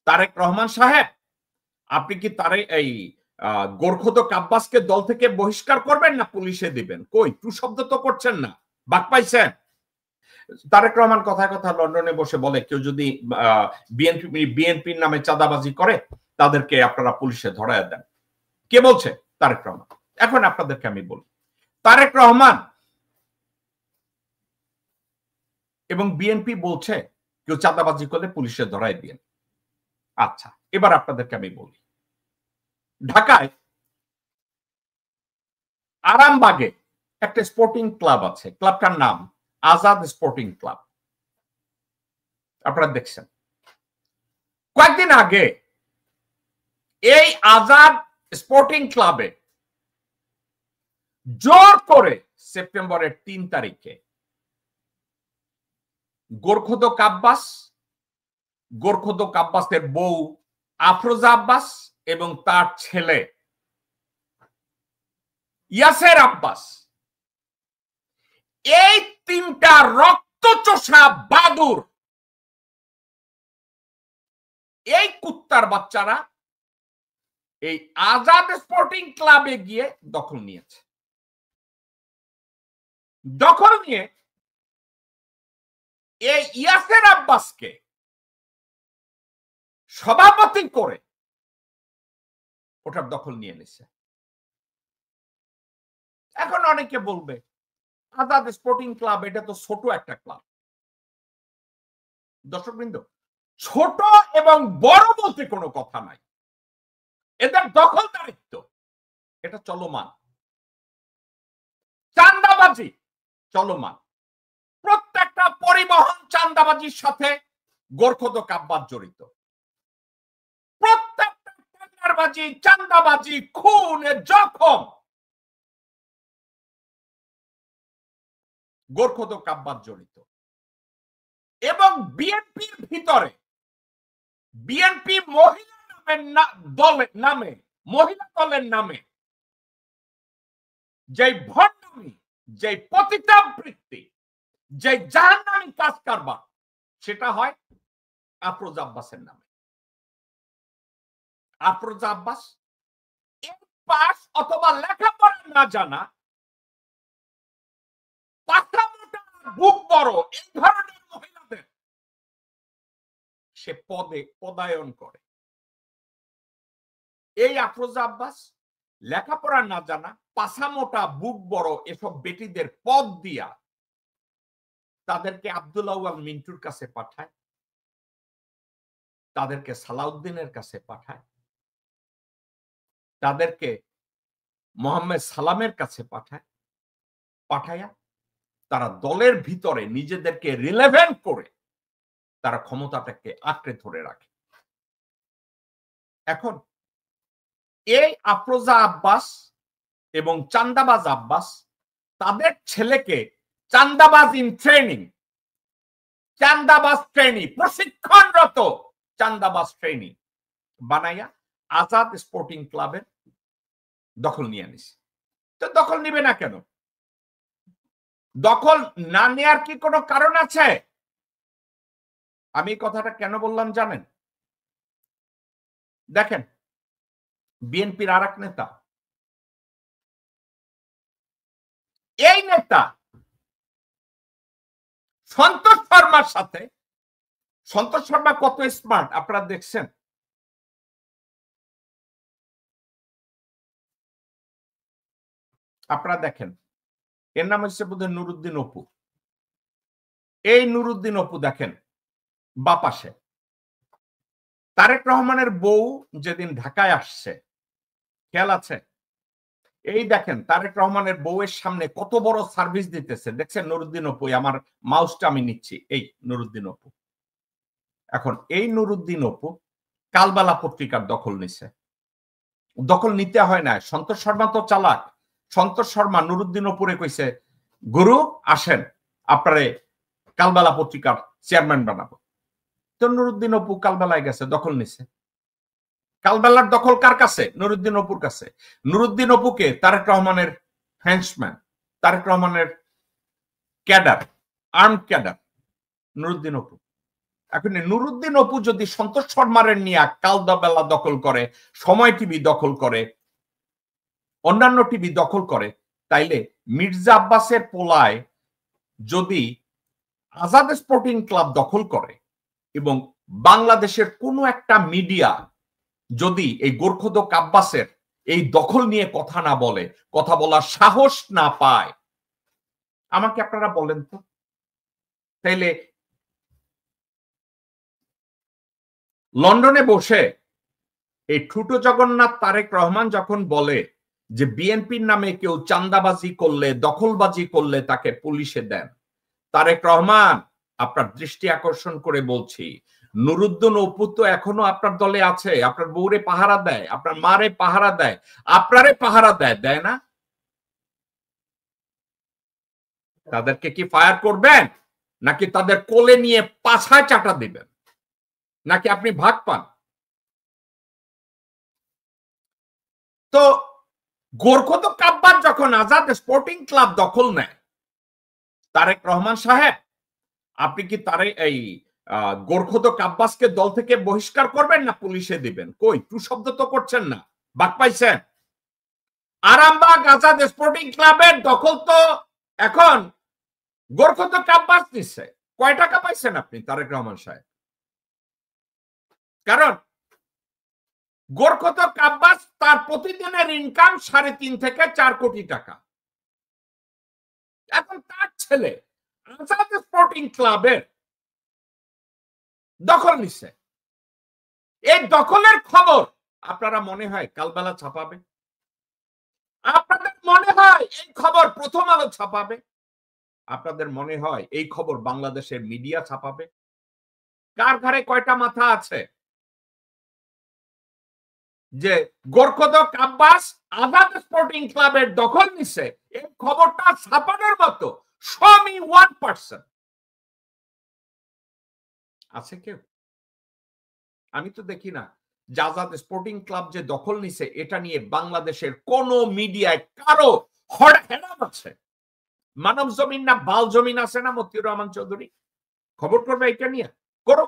তারেক রহমান সাহেব, আপনি কি এই গোরখোদক আব্বাসকে দল থেকে বহিষ্কার করবেন না পুলিশে দিবেন? কই, টু শব্দ তো করছেন না, বাক পাইছেন? তারেক রহমান কথায় কথা লন্ডনে বসে বলে, কেউ যদি বিএনপির নামে চাঁদাবাজি করে তাদেরকে আপনারা পুলিশে ধরায় দেন। কে বলছে? তারেক রহমান। এখন আপনাদেরকে আমি বলি, তারেক রহমান এবং বিএনপি বলছে কেউ চাঁদাবাজি করলে পুলিশে ধরায় দিয়ে। আচ্ছা, এবার আপনাদেরকে আমি বলি, ঢাকায় আরামবাগে একটা স্পোর্টিং ক্লাব আছে, ক্লাবটার নাম আজাদ স্পোর্টিং ক্লাব। আপনারা দেখছেন, কয়েকদিন আগে এই আজাদ স্পোর্টিং ক্লাবে জোর করে সেপ্টেম্বরের 3 তারিখে গোরখোদক আব্বাসের বউ আফরোজা আব্বাস এবং তার ছেলে ইয়াসের আব্বাস, এই 3টা রক্তচোষা বাদুর, এই কুত্তার বাচ্চারা এই আজাদ স্পোর্টিং ক্লাবে গিয়ে দখল নিয়েছে। দখল নিয়ে এই ইয়াসের আব্বাসকে সভাপতি করে ওটার দখল নিয়ে নিছে। এখন অনেকে বলবে, আজাদ স্পোর্টিং ক্লাব এটা তো ছোট একটা ক্লাব। দর্শকবৃন্দ, ছোট এবং বড় বলতে কোনো কথা নাই, এদের দখলদারিত্ব এটা চলমান। চাঁদাবাজি চলমান, প্রত্যেকটা পরিবহন চাঁদাবাজির সাথে গোরখোদক আব্বাস জড়িত। প্রত্যেকটা টেন্ডারবাজি, চাঁদাবাজি, খুন, জখম গোরখোদক আব্বাস জড়িত। এবং বিএনপির ভিতরে বিএনপি মহিলা দলের নামে যে ভণ্ডামি, যে পতিতাবৃত্তি, যে জাহান্নামী কাজ কারবার, সেটা হয় আফরোজা আব্বাসের নামে। আফরোজা আব্বাস পাস অথবা লেখাপড়া না জানা, পাতা মোটা বুক বড় এই ধরনের মহিলাদের সে পদায়ন করে। এই আফরোজা আব্বাস লেখাপড়া না জানা, পাছা মোটা বুক বড় এসব বেটিদের পদ দিয়া তাদেরকে আব্দুল আউয়াল মিন্টুর কাছে পাঠায়, তাদেরকে সালাউদ্দিনের কাছে পাঠায়, তাদেরকে মোহাম্মদ সালামের কাছে পাঠায়া তারা দলের ভিতরে নিজেদেরকে রিলেভেন্ট করে তারা ক্ষমতাটাকে আঁকড়ে ধরে রাখে। এখন এই আফরোজা আব্বাস এবং চাঁদাবাজ আব্বাস তাদের ছেলেকে চাঁদাবাজ ইন ট্রেনিং, চাঁদাবাজ ট্রেনি, প্রশিক্ষণরত চাঁদাবাজ ট্রেনি বানাইয়া আজাদ স্পোর্টিং ক্লাবের দখল নিয়ে নিছে। তো দখল নিবে না কেন? দখল না নেয়ার কি কোনো কারণ আছে? আমি কথাটা কেন বললাম জানেন? দেখেন, বিএনপির আর এক নেতা, এই নেতা সন্তোষ শর্মার সাথে, সন্তোষ শর্মা কত স্মার্ট আপনারা দেখছেন। আপনারা দেখেন, এর নাম হচ্ছে বোধহয় নুরুদ্দিন অপু। এই নুরুদ্দিন অপু দেখেন বাপাশে, তারেক রহমানের বউ যেদিন ঢাকায় আসছে, খেয়াল আছে? এই দেখেন তারেক রহমানের বউয়ের সামনে কত বড় সার্ভিস দিতেছে, দেখছেন নুরুদ্দিন অপু। আমার মাউসটা আমি নিচ্ছি, এই নুরুদ্দিন অপু। এখন এই নুরুদ্দিন অপু কালবেলা পত্রিকার দখল নিছে। দখল নিতে হয় না, সন্তোষ শর্মা তো চালাক। সন্তোষ শর্মা নুরুদ্দিন অপুরে কইছে, গুরু আসেন আপনারে কালবেলা পত্রিকার চেয়ারম্যান বানাবো। তো নুরুদ্দিন অপু কালবেলায় গেছে, দখল নিছে। কালবেলার দখল কার কাছে? নুরুদ্দিন অপুর কাছে। নুরুদ্দিন অপুকে তারেক রহমানের হ্যান্ডসম্যান, তারেক রহমানের cadre, arm cadre Nuruddin Apu. এখন নুরুদ্দিন অপু যদি সন্তোষ শর্মারের নিয়ে কালদা বেলা দখল করে, সময় টিভি দখল করে, অন্যান্য টিভি দখল করে, তাইলে মির্জা আব্বাসের পোলায় যদি আজাদ স্পোর্টিং ক্লাব দখল করে এবং বাংলাদেশের কোনো একটা মিডিয়া যদি এই গোর্খদক আব্বাসের এই দখল নিয়ে কথা না বলে, কথা বলার সাহস না পায়, আমাকে আপনারা বলেন তো, তাইলে লন্ডনে বসে এই ঠুটো জগন্নাথ তারেক রহমান যখন বলে যে বিএনপির নামে কেউ চাঁদাবাজি করলে, দখলবাজি করলে তাকে পুলিশে দেন, তারেক রহমান আপনার দৃষ্টি আকর্ষণ করে বলছি, নুরুদ্দিন অপু তো এখনো আপনার দলে আছে, আপনার বউরে পাহারা দেয়, আপনার মারে পাহারা দেয়, আপনারে পাহারা দেয়, দেয় না? তাদেরকে কি ফায়ার করবেন, নাকি তাদের কোলে নিয়ে পাছায় চাটা দিবেন, নাকি আপনি ভাগ পান? তো গোর্খদক আব্বাস যখন আজাদ স্পোর্টিং ক্লাব দখল নেয়, তারেক রহমান সাহেব আপনি কি তারে এই গোর্খদক আব্বাসকে দল থেকে বহিষ্কার করবেন না পুলিশে দিবেন? কই, টু শব্দ তো করছেন না, বাক পাইছেন? আরামবাগ আজাদ স্পোর্টিং ক্লাবের দখল তো এখন গোর্খদক আব্বাস নিচ্ছে। কয় টাকা পাইছেন আপনি তারেক রহমান সাহেব? কারণ গোর্খদক আব্বাস তার প্রতিদিনের ইনকাম 3.5 থেকে 4 কোটি টাকা। এখন তার ছেলে আজাদ স্পোর্টিং ক্লাবের দখল নিচ্ছে। এই দখলের খবর আপনারা মনে হয় কালবেলা ছাপাবে? আপনাদের মনে হয় এই খবর প্রথম আলো ছাপাবে? আপনাদের মনে হয় এই খবর বাংলাদেশের মিডিয়া ছাপাবে? কার ঘরে কয়টা মাথা আছে যে গোর্খদক আব্বাস আজাদ স্পোর্টিং ক্লাবের দখল নিচ্ছে, এই খবরটা ছাপানোর মতো show me 1% আছে কেউ? আমি তো দেখি না। আজাদ স্পোর্টিং ক্লাব যে দখল নিছে এটা নিয়ে বাংলাদেশের কোন মিডিয়ায় কারো হেরাম আছে? মানব জমিন না বাল জমিন আছে না মতিউর রহমান চৌধুরী, খবর করবে এটা নিয়ে? করো।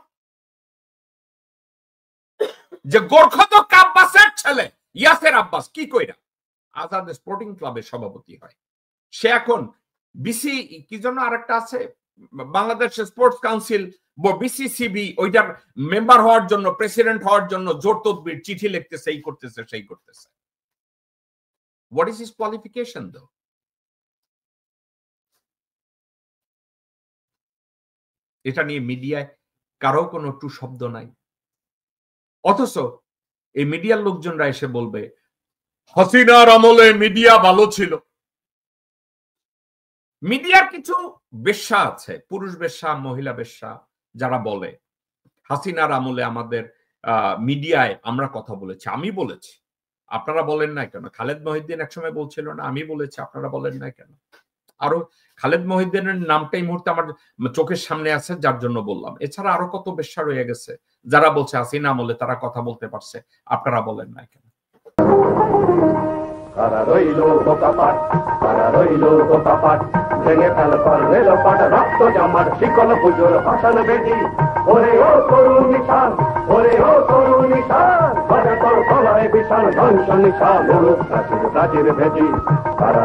যে গোর্খদক আব্বাসের ছেলে ইয়াসের আব্বাস কি কইরা আজাদ স্পোর্টিং ক্লাবের সভাপতি হয়, সে এখন বিসি কি জন্য আরেকটা আছে বাংলাদেশ স্পোর্টস কাউন্সিল বিসিসিবি, ওইটার মেম্বার হওয়ার জন্য, প্রেসিডেন্ট হওয়ার জন্য জোর তদবির, চিঠি লিখতেছে, এই করতেছে, সেই করতেছে। হোয়াট ইজ হিজ কোয়ালিফিকেশন দো? এটা নিয়ে মিডিয়ায় কারো কোনো টু শব্দ নাই। অথচ এই মিডিয়ার লোকজনরা এসে বলবে হাসিনার আমলে মিডিয়া ভালো ছিল। মিডিয়ার কিছু বেশ্যা আছে, পুরুষ বেশ্যা, মহিলা বেশ্যা, যারা বলে হাসিনার আমলে আমাদের মিডিয়ায় আমরা কথা বলেছি, আমি বলেছি, আপনারা বলেন না কেন? খালেদ মহিউদ্দিন একসময় বলছিল না, আমি বলেছি, আপনারা বলেন না কেন? আরো খালেদ মহিউদ্দিনের নামটা এই মুহূর্তে আমার চোখের সামনে আছে, যার জন্য বললাম। এছাড়া আরো কত বেশ্যা রয়ে গেছে যারা বলছে হাসিনা আমলে তারা কথা বলতে পারছে, আপনারা বলেন না কেন? কারা রইল বোকাপাট, কারা রইল বোকাপাট, ভেঙে ফেল পর রেল পাট, রক্ত জামার শিকল পুজোর ভাষণ বেদি, ওরে ও তরুণ নিশান, ওরে ও তরুণ নিশান, বাজে তোর গলায় বিশাল ধ্বংস নিশান, প্রাচীর প্রাচীর ভেদি, কারা